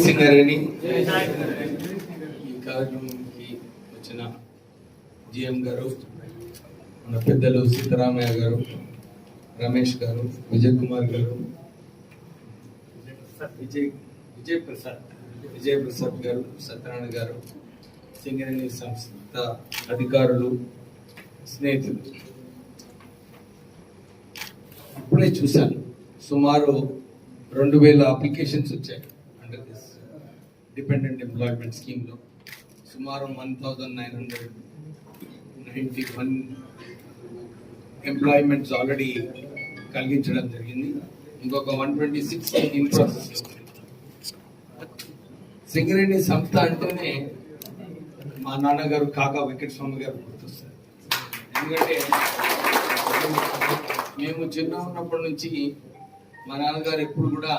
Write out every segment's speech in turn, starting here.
సింగరేణి ఈ కార్యక్రమానికి వచ్చిన జిఎం గారు, మన పెద్దలు సిద్ధరామయ్య గారు, రమేష్ గారు, విజయ్ కుమార్ గారు, విజయ్ ప్రసాద్ గారు, సత్యనారాయణ గారు, సింగరేణి సంస్థ అధికారులు, స్నేహితులు, ఇప్పుడే చూశాను సుమారు 2000 అప్లికేషన్స్ వచ్చాయి అండర్ దిస్ డిపెండెంట్ ఎంప్లాయ్మెంట్ స్కీమ్లో. సుమారు 1991 ఎంప్లాయ్మెంట్స్ ఆల్రెడీ కలిగించడం జరిగింది. ఇంకొక 126 ఇన్ ప్రాసెస్. సింగరేణి సంస్థ అంటేనే మా నాన్నగారు కాకా వెంకటస్వామి గారు గుర్తొస్తారు. ఎందుకంటే మేము చిన్న ఉన్నప్పటి నుంచి మా నాన్నగారు ఎప్పుడు కూడా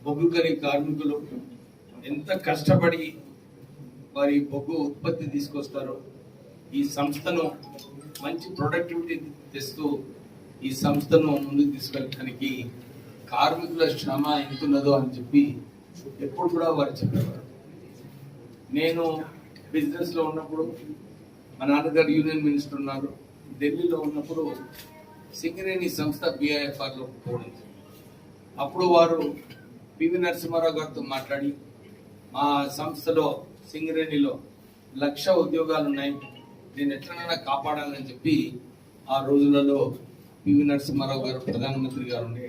బొగ్గు గని కార్మికులు ఎంత కష్టపడి వారి బొగ్గు ఉత్పత్తి తీసుకొస్తారో, ఈ సంస్థను మంచి ప్రొడక్టివిటీ తెస్తూ ఈ సంస్థను ముందుకు తీసుకెళ్ళడానికి కార్మికుల శ్రమ ఎంతున్నదో అని చెప్పి ఎప్పుడు కూడా వారు చెప్పేవారు. నేను బిజినెస్లో ఉన్నప్పుడు మా నాన్నగారు యూనియన్ మినిస్టర్ ఉన్నారు. ఢిల్లీలో ఉన్నప్పుడు సింగరేణి సంస్థ BIFRలో పోవడం. అప్పుడు వారు పివి నరసింహారావు గారితో మాట్లాడి, మా సంస్థలో సింగరేణిలో 1,00,000 ఉద్యోగాలు ఉన్నాయి, నేను ఎట్లనైనా కాపాడాలని చెప్పి ఆ రోజులలో పివి నరసింహారావు గారు ప్రధానమంత్రి గారు ఉండే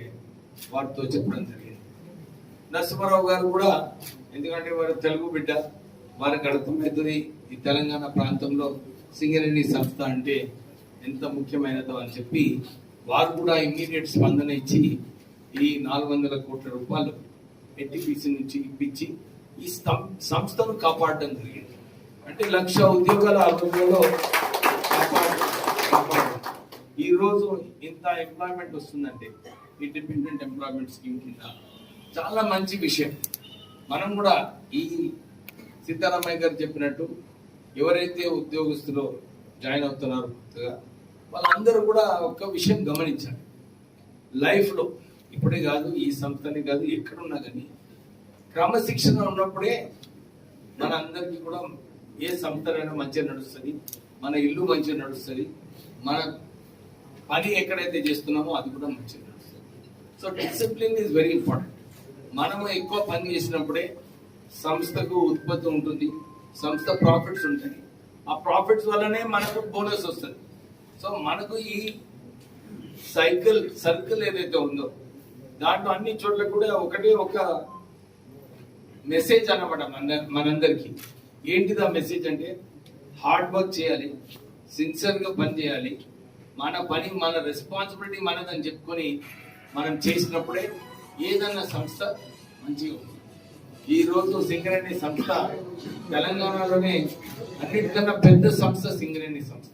వారితో చెప్పడం జరిగింది. నరసింహారావు గారు కూడా, ఎందుకంటే వారు తెలుగు బిడ్డ, వారికి అర్థమవుతుంది ఈ తెలంగాణ ప్రాంతంలో సింగరేణి సంస్థ అంటే ఎంత ముఖ్యమైనదో అని చెప్పి వారు కూడా ఇమ్మీడియట్ స్పందన ఇచ్చి ఈ 400 కోట్ల రూపాయలు NTPC నుంచి ఇప్పించి ఈ సంస్థను కాపాడడం జరిగింది. అంటే 1,00,000 ఉద్యోగాలు ఆ రోజుల్లో కాపాడడం. ఈ రోజు ఇంత ఎంప్లాయ్మెంట్ వస్తుందంటే ఇండిపెండెంట్ ఎంప్లాయ్మెంట్ స్కీమ్ కింద చాలా మంచి విషయం. మనం కూడా ఈ సీతారామయ్య గారు చెప్పినట్టు ఎవరైతే ఉద్యోగస్తులు జాయిన్ అవుతున్నారో కొత్తగా, వాళ్ళందరూ కూడా ఒక విషయం గమనించాలి. లైఫ్లో ఇప్పుడే కాదు, ఈ సంస్థని కాదు, ఎక్కడున్నా కానీ క్రమశిక్షణ ఉన్నప్పుడే మన అందరికీ కూడా ఏ సంస్థనైనా మంచిగా నడుస్తుంది, మన ఇల్లు మంచిగా నడుస్తుంది, మన పని ఎక్కడైతే చేస్తున్నామో అది కూడా మంచిగా నడుస్తుంది. So discipline is very important. మనము ఎక్కువ పని చేసినప్పుడే సంస్థకు ఉత్పత్తి ఉంటుంది, సంస్థ ప్రాఫిట్స్ ఉంటాయి. ఆ ప్రాఫిట్స్ వల్లనే మనకు బోనస్ వస్తుంది. సో మనకు ఈ సర్కిల్ ఏదైతే ఉందో దాంట్లో అన్ని చోట్ల కూడా ఒక మెసేజ్ అన్నమాట మనందరికి. ఏంటిది ఆ మెసేజ్ అంటే, హార్డ్ వర్క్ చేయాలి, సిన్సియర్గా పని చేయాలి, మన పని మన రెస్పాన్సిబిలిటీ మనదని చెప్పుకొని మనం చేసినప్పుడే ఏదన్నా సంస్థ మంచిగా ఉంటుంది. ఈ రోజు సింగరేణి సంస్థ తెలంగాణలోనే అన్నిటికన్నా పెద్ద సంస్థ సింగరేణి సంస్థ.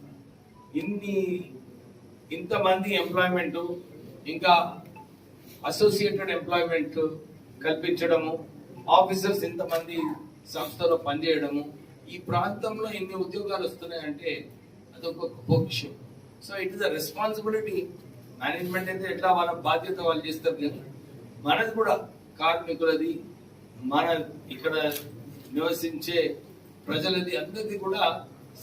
ఇంతమంది ఎంప్లాయ్మెంట్, ఇంకా అసోసియేటెడ్ ఎంప్లాయ్మెంట్ కల్పించడము, ఆఫీసర్స్ ఇంతమంది సంస్థలో పనిచేయడము, ఈ ప్రాంతంలో ఇన్ని ఉద్యోగాలు వస్తున్నాయంటే అదొక గొప్ప విషయం. So it is a responsibility. Management అయితే ఎట్లా వాళ్ళ బాధ్యత వాళ్ళు చేస్తారు, కానీ మనది కూడా కార్మికులది, మన ఇక్కడ నివసించే ప్రజలది, అందరిది కూడా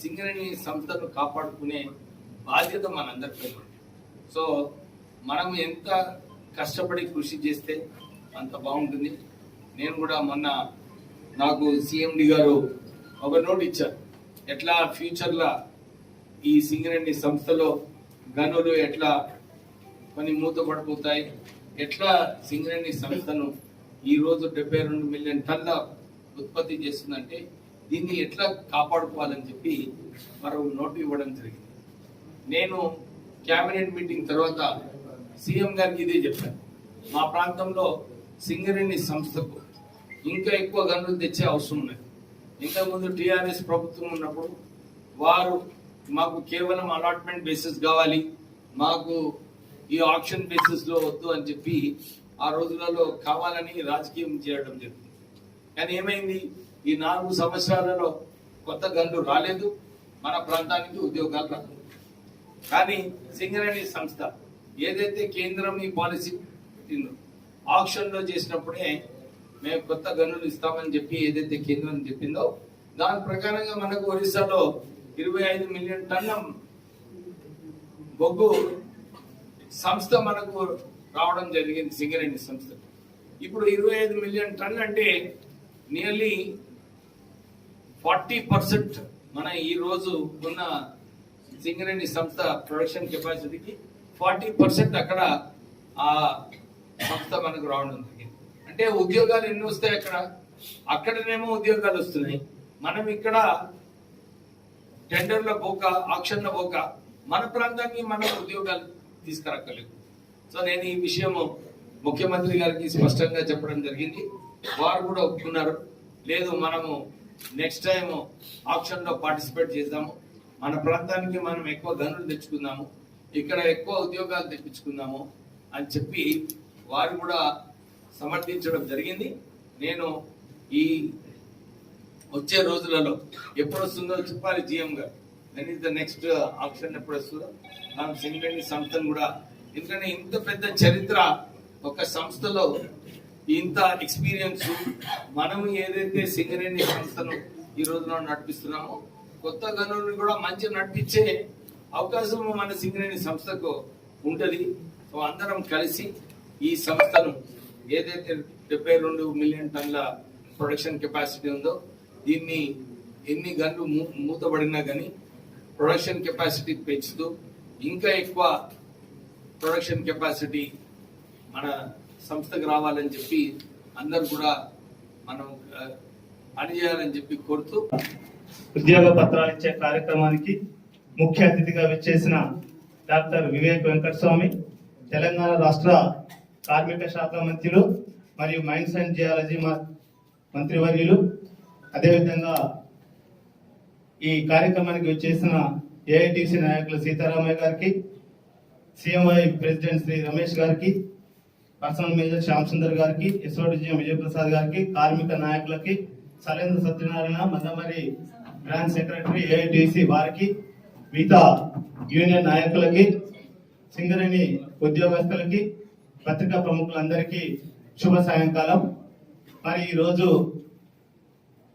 సింగరేణి సంస్థను కాపాడుకునే బాధ్యత మనందరిపై ఉంది. సో మనం ఎంత కష్టపడి కృషి చేస్తే అంత బాగుంటుంది. నేను కూడా మొన్న నాకు CMD గారు ఒక నోట్ ఇచ్చారు, ఎట్లా ఫ్యూచర్లో ఈ సింగరేణి సంస్థలో గనులు ఎట్లా కొన్ని మూతపడిపోతాయి, ఎట్లా సింగరేణి సంస్థను ఈ రోజు 72 మిలియన్ టన్నుల ఉత్పత్తి చేస్తుందంటే దీన్ని ఎట్లా కాపాడుకోవాలని చెప్పి మరో నోటు ఇవ్వడం జరిగింది. నేను క్యాబినెట్ మీటింగ్ తర్వాత CM గారికి ఇదే చెప్పాను, మా ప్రాంతంలో సింగరేణి సంస్థకు ఇంకా ఎక్కువ గనులు తెచ్చే అవసరం ఉన్నది. ఇంతకుముందు TRS ప్రభుత్వం ఉన్నప్పుడు వారు మాకు కేవలం అలాట్మెంట్ బేసిస్ కావాలి, మాకు ఈ ఆప్షన్ బేసిస్ లో వద్దు అని చెప్పి ఆ రోజులలో కావాలని రాజకీయం చేయడం జరిగింది. కానీ ఏమైంది, ఈ 4 సంవత్సరాలలో కొత్త గనులు రాలేదు, మన ప్రాంతానికి ఉద్యోగాలు రాలేదు. కానీ సింగరేణి సంస్థ ఏదైతే కేంద్రం ఈ పాలసీ ఆక్షన్ లో చేసినప్పుడే మేము కొత్త గనులు ఇస్తామని చెప్పి ఏదైతే కేంద్రం చెప్పిందో దాని ప్రకారంగా మనకు ఒరిస్సాలో 25 మిలియన్ టన్నుల బొగ్గు సంస్థ మనకు రావడం జరిగింది, సింగరేణి సంస్థ. ఇప్పుడు 25 మిలియన్ టన్నులు అంటే నియర్లీ 40% మన ఈ రోజు ఉన్న సింగరేణి సంస్థ ప్రొడక్షన్ కెపాసిటీకి 40% అక్కడ ఆ సంస్థ మనకు రావడం జరిగింది. అంటే ఉద్యోగాలు ఎన్ని వస్తాయి అక్కడనేమో ఉద్యోగాలు వస్తున్నాయి, మనం ఇక్కడ టెండర్ల పోక, ఆక్షన్ల పోక మన ప్రాంతానికి మనం ఉద్యోగాలు తీసుకురక్కలేదు. సో నేను ఈ విషయము ముఖ్యమంత్రి గారికి స్పష్టంగా చెప్పడం జరిగింది. వారు కూడా ఒప్పుకున్నారు, లేదు మనము నెక్స్ట్ టైం ఆప్షన్ లో పార్టిసిపేట్ చేద్దాము, మన ప్రాంతానికి మనం ఎక్కువ గనులు తెచ్చుకుందాము, ఇక్కడ ఎక్కువ ఉద్యోగాలు తెప్పించుకుందాము అని చెప్పి వారు కూడా సమర్థించడం జరిగింది. నేను ఈ వచ్చే రోజులలో ఎప్పుడు వస్తుందో చెప్పాలి జీఎం గారు. Then is the next option ఎప్పుడు వస్తుందో మనం సింగరేణి సంస్థను కూడా, ఎందుకంటే ఇంత పెద్ద చరిత్ర ఒక సంస్థలో, ఇంత ఎక్స్పీరియన్స్, మనం ఏదైతే సింగరేణి సంస్థను ఈ రోజున నడిపిస్తున్నామో కొత్త గనులను కూడా మంచి నడిపించే అవకాశం మన సింగరేణి సంస్థకు ఉంటది. సో అందరం కలిసి ఈ సంస్థను ఏదైతే 72 మిలియన్ టన్నుల ప్రొడక్షన్ కెపాసిటీ ఉందో దీన్ని ఎన్ని గంటలు మూతబడినా కానీ ప్రొడక్షన్ కెపాసిటీ పెంచుతూ ఇంకా ఎక్కువ ప్రొడక్షన్ కెపాసిటీ మన సంస్థకు రావాలని చెప్పి అందరు కూడా మనం పనిచేయాలని చెప్పి కోరుతూ, ఉద్యోగ పత్రాలు ఇచ్చే కార్యక్రమానికి ముఖ్య అతిథిగా విచ్చేసిన డాక్టర్ వివేక్ వెంకటస్వామి, తెలంగాణ రాష్ట్ర కార్మిక శాఖ మంత్రులు మరియు మైన్స్ అండ్ జియాలజీ మంత్రివర్యులు, అదేవిధంగా ఈ కార్యక్రమానికి విచ్చేసిన ఏఐటిసి నాయకులు సీతారామయ్య గారికి, సిఎంఐ ప్రెసిడెంట్ శ్రీ రమేష్ గారికి, పర్సనల్ మేనేజర్ శ్యామ్ సుందర్ గారికి, ఎస్ఓడిజిఎం విజయప్రసాద్ గారికి, కార్మిక నాయకులకి, Salendra Satyanarayana Mandamarri branch secretary AITC వారికి, మిగతా యూనియన్ నాయకులకి, సింగరేణి ఉద్యోగస్తులకి, పత్రికా ప్రముఖులందరికీ శుభ సాయంకాలం. మరి ఈరోజు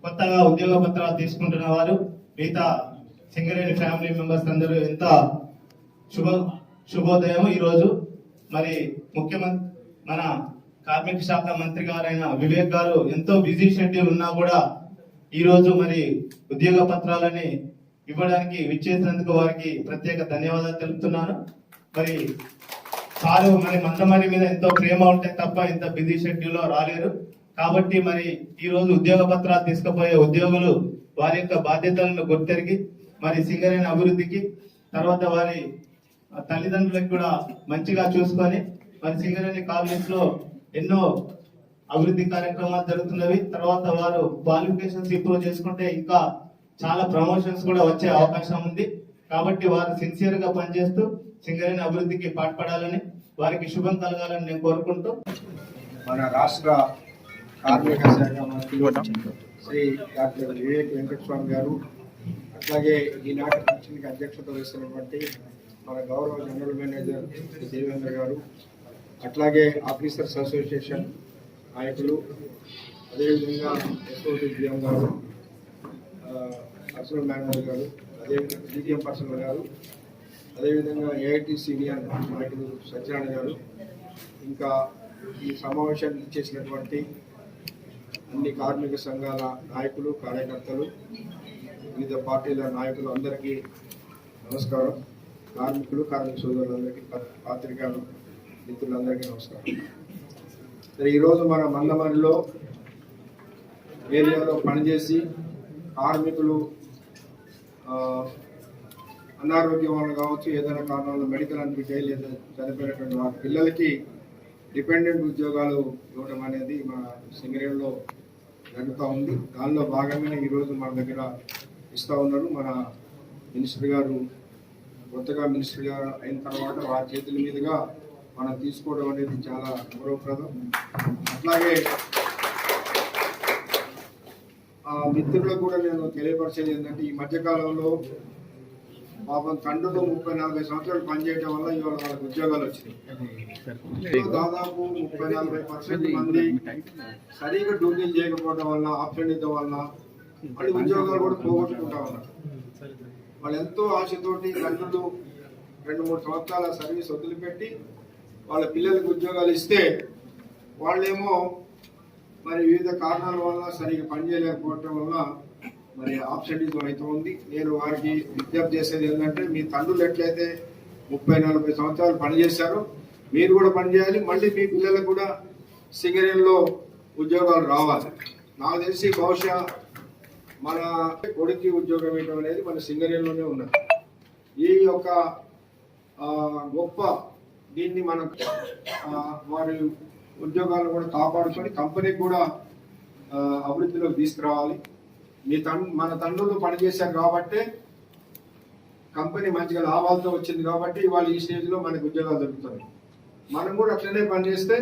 కొత్తగా ఉద్యోగ పత్రాలు తీసుకుంటున్న వారు, మిగతా సింగరేణి ఫ్యామిలీ మెంబర్స్ అందరూ ఎంత శుభోదయం. ఈరోజు మరి ముఖ్యమంత్రి మన కార్మిక శాఖ మంత్రి గారైన వివేక్ గారు ఎంతో బిజీ షెడ్యూల్ ఉన్నా కూడా ఈరోజు మరి ఉద్యోగ పత్రాలని ఇవ్వడానికి విచ్చేసినందుకు వారికి ప్రత్యేక ధన్యవాదాలు తెలుపుతున్నాను. మరి సారు మరి మందమరి మీద ఎంతో ప్రేమ ఉంటే తప్ప ఇంత బిజీ షెడ్యూల్ లో రాలేరు. కాబట్టి మరి ఈ రోజు ఉద్యోగ పత్రాలు తీసుకుపోయే ఉద్యోగులు వారి యొక్క బాధ్యతలను గుర్తెరిగి మరి సింగరేణి అభివృద్ధికి, తర్వాత వారి తల్లిదండ్రులకు కూడా మంచిగా చూసుకొని మరి సింగరేణి కాలేజ్ లో ఎన్నో అభివృద్ధి కార్యక్రమాలు జరుగుతున్నవి. తర్వాత వారు క్వాలిఫికేషన్స్ ఇంప్రూవ్ చేసుకుంటే ఇంకా చాలా ప్రమోషన్స్ కూడా వచ్చే అవకాశం ఉంది. కాబట్టి వారు సిన్సియర్ గా పనిచేస్తూ సింగరేణి అభివృద్ధికి పాటుపడాలని, వారికి శుభం కలగాలని నేను కోరుకుంటూ, మన రాష్ట్ర కార్మిక శాఖ మంత్రి శ్రీ డాక్టర్ వివేక్ వెంకటస్వామి గారు, అట్లాగే ఈనాటి ఫంక్షన్కి అధ్యక్షత వహిస్తున్నటువంటి మన గౌరవ జనరల్ మేనేజర్ శ్రీ దేవేంద్ర గారు, అట్లాగే ఆఫీసర్స్ అసోసియేషన్ నాయకులు, అదేవిధంగా ఎస్ఓడిజిఎం గారు, పర్సనల్ మేనేజర్ గారు, అదేవిధంగా డిజిఎం పర్సనల్ గారు, అదేవిధంగా ఏఐటిసి యూనియన్ నాయకులు సత్యనారాయణ గారు, ఇంకా ఈ సమావేశాన్ని ఇచ్చేసినటువంటి అన్ని కార్మిక సంఘాల నాయకులు, కార్యకర్తలు, వివిధ పార్టీల నాయకులు అందరికీ నమస్కారం. కార్మికులు, కార్మిక సోదరులందరికీ, పాత్రికా మిత్రులందరికీ నమస్కారం. ఈరోజు మన మందమరిలో ఏరియాలో పనిచేసి కార్మికులు అనారోగ్యం వల్ల కావచ్చు, ఏదైనా కారణాలు మెడికల్ అని ఫెయిల్ చనిపోయినటువంటి వారి పిల్లలకి డిపెండెంట్ ఉద్యోగాలు ఇవ్వడం అనేది మన సింగరేణిలో జరుగుతూ ఉంది. దానిలో భాగంగానే ఈరోజు మన దగ్గర ఇస్తూ ఉన్నారు. మన మినిస్టర్ గారు కొత్తగా మినిస్టర్ గారు అయిన తర్వాత వారి చేతుల మీదుగా మనం తీసుకోవడం అనేది చాలా గౌరవప్రదం. అట్లాగే మిత్రులకు కూడా నేను తెలియపరిచేది ఏంటంటే, ఈ మధ్యకాలంలో పాపం తండ్రులు 30-40 సంవత్సరాలు పనిచేయడం వల్ల ఇవాళ వాళ్ళకి ఉద్యోగాలు వచ్చినాయి. దాదాపు 30-40% మంది సరిగా డ్యూటీలు చేయకపోవడం వల్ల, ఆప్షన్ ఇవ్వడం వల్ల వాళ్ళు ఉద్యోగాలు కూడా పోగొట్టుకుంటా ఉన్నారు. వాళ్ళు ఎంతో ఆశతోటి తండ్రులు 2-3 సంవత్సరాల సర్వీస్ వదిలిపెట్టి వాళ్ళ పిల్లలకు ఉద్యోగాలు ఇస్తే వాళ్ళేమో మరి వివిధ కారణాల వల్ల సరిగా పనిచేయలేకపోవటం వల్ల మరి ఆబ్సెంటిజం అయితే ఉంది. నేను వారికి విజ్ఞప్తి చేసేది ఏంటంటే, మీ తండ్రులు ఎట్లయితే 30-40 సంవత్సరాలు పనిచేశారో మీరు కూడా పనిచేయాలి. మళ్ళీ మీ పిల్లలకు కూడా సింగరేణిలో ఉద్యోగాలు రావాలి. నాకు తెలిసి బహుశా మన కొడుకు ఉద్యోగం ఇవ్వడం అనేది మన సింగరేణిలోనే ఉన్నది. ఈ యొక్క గొప్ప దీన్ని మనం వారి ఉద్యోగాలను కూడా కాపాడుకొని కంపెనీకి కూడా అభివృద్ధిలోకి తీసుకురావాలి. మన తండ్రులు పనిచేశారు కాబట్టి కంపెనీ మంచిగా లాభాలతో వచ్చింది కాబట్టి ఇవాళ ఈ స్టేజ్ లో మనకు ఉద్యోగాలు దొరుకుతాయి. మనం కూడా అట్లనే పనిచేస్తే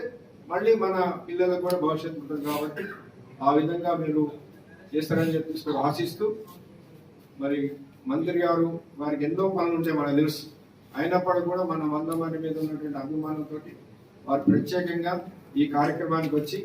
మళ్ళీ మన పిల్లలకు కూడా భవిష్యత్తు ఉంటుంది కాబట్టి ఆ విధంగా మీరు చేస్తారని చెప్పి ఆశిస్తూ, మరి మంత్రి గారు వారికి ఎన్నో పనులు ఉంటాయి మనకు తెలుసు. అయినప్పటికీ కూడా మన 100 మంది మీద ఉన్నటువంటి అభిమానంతో వారు ప్రత్యేకంగా ఈ కార్యక్రమానికి వచ్చి